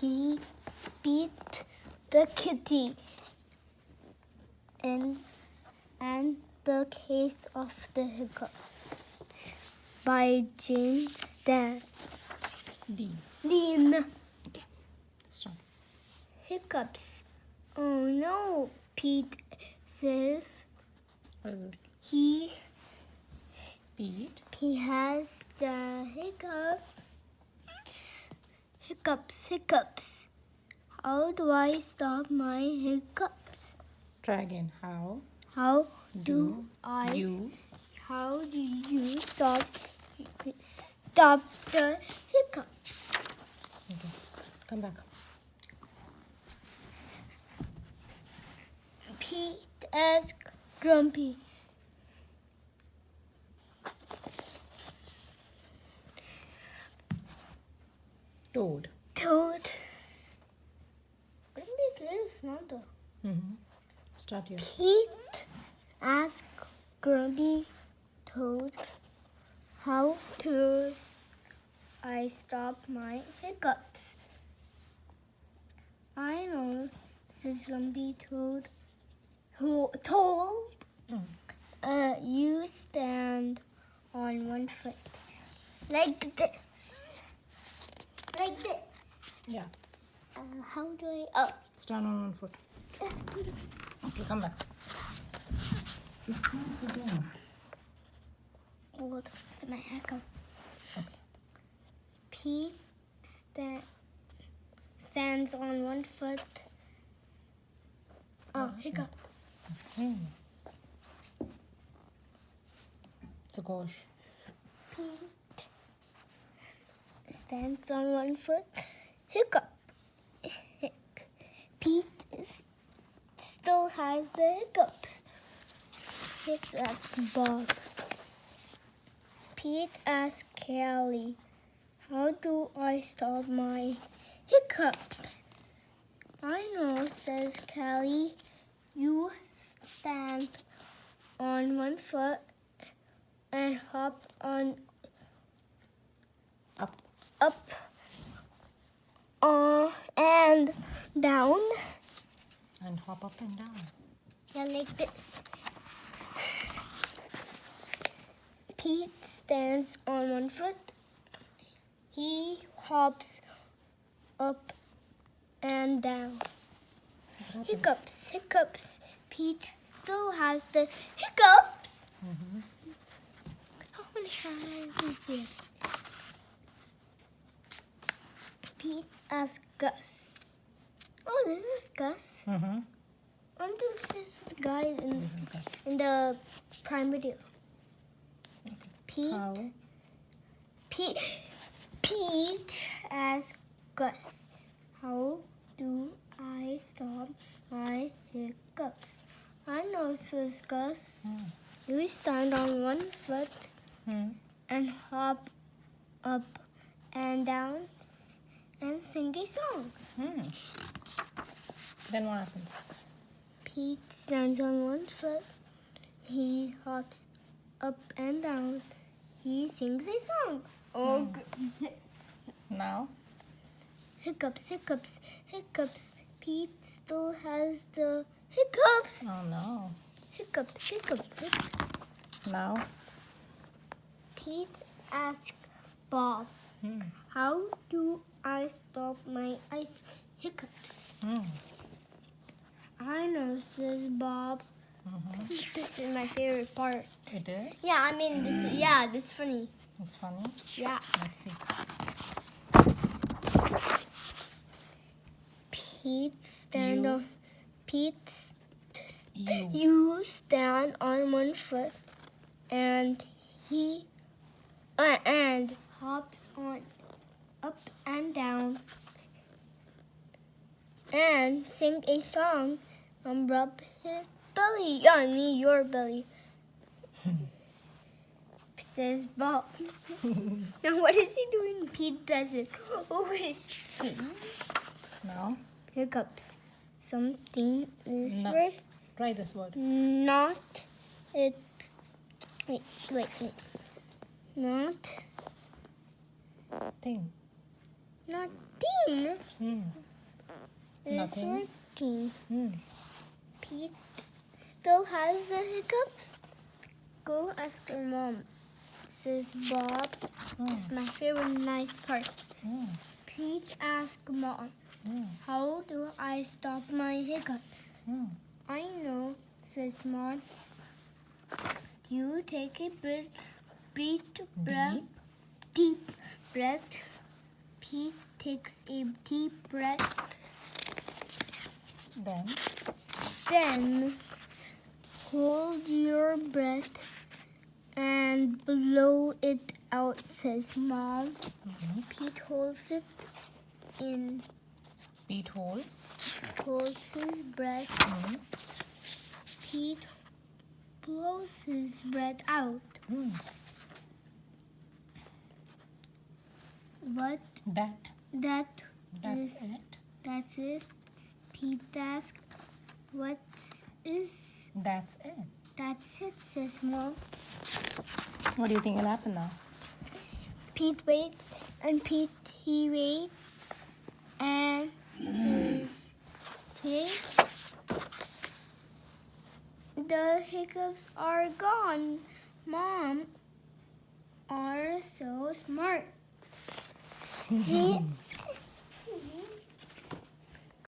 Pete the Kitty and the Case of the Hiccups by James Dean. Okay. Start. Hiccups. Oh no, Pete says. What is this? Pete? He has the hiccups. How do I stop my hiccups? Try again. How Do you you stop the hiccups? okay. Come back. Pete asked Grumpy. Toad. Grumpy's a little small though. Start here. Pete asked Grumpy Toad, how do I stop my hiccups? I know, says Grumpy Toad. You stand on one foot. Like this. Yeah. How do I... Oh. Stand on one foot. Okay, come back. Oh, that's my echo. Okay. Pete stands on one foot. Oh, hiccup. Sughosh. Pete stands on one foot. Hiccup. Pete still has the hiccups. Pete asked Bob. Pete asked Kelly, how do I stop my hiccups? I know, says Kelly. You stand on one foot and hop on Up. And down. And hop up and down. Yeah, like this. Pete stands on one foot. He hops up and down. Hiccups. Pete still has the hiccups. How many times is here? Pete asked Gus. Oh, this is Gus. And this is the guy in the prime video. Okay. Pete asked Gus, how do I stop my hiccups? I know, says Gus. You stand on one foot and hop up and down and sing a song. Then what happens? Pete stands on one foot. He hops up and down. He sings a song. Oh, goodness. Now? Hiccups. Pete still has the hiccups. Oh no. Hiccups. Now? Pete asked Bob, how do I stop my hiccups? I know, says Bob. This is my favorite part. It is? Yeah, I mean, this is funny. It's funny? Yeah. Let's see. You stand on one foot and he and hops on up and down and sing a song and rub his belly. Yeah, me, your belly. Says Bob. Now what is he doing? Pete does it. Oh, what is Now? hiccups? Something is No. right. Try this word. Not it. Wait. Not Thing. Nothing. It's Nothing. working. Hmm. Pete still has the hiccups? Go ask your mom. Says Bob. It's my favorite nice part. Hmm. Pete asked Mom, Hmm. how do I stop my hiccups? Hmm. I know, says Mom. You take a deep breath. Pete takes a deep breath. Then hold your breath and blow it out, says Mom. Pete holds it in. Pete holds. Holds his breath. Pete blows his breath out. What? That's it. That's it. Pete asked, what is? That's it. That's it, says Mom. What do you think will happen now? Pete waits and he waits and the hiccups are gone. Mom are so smart.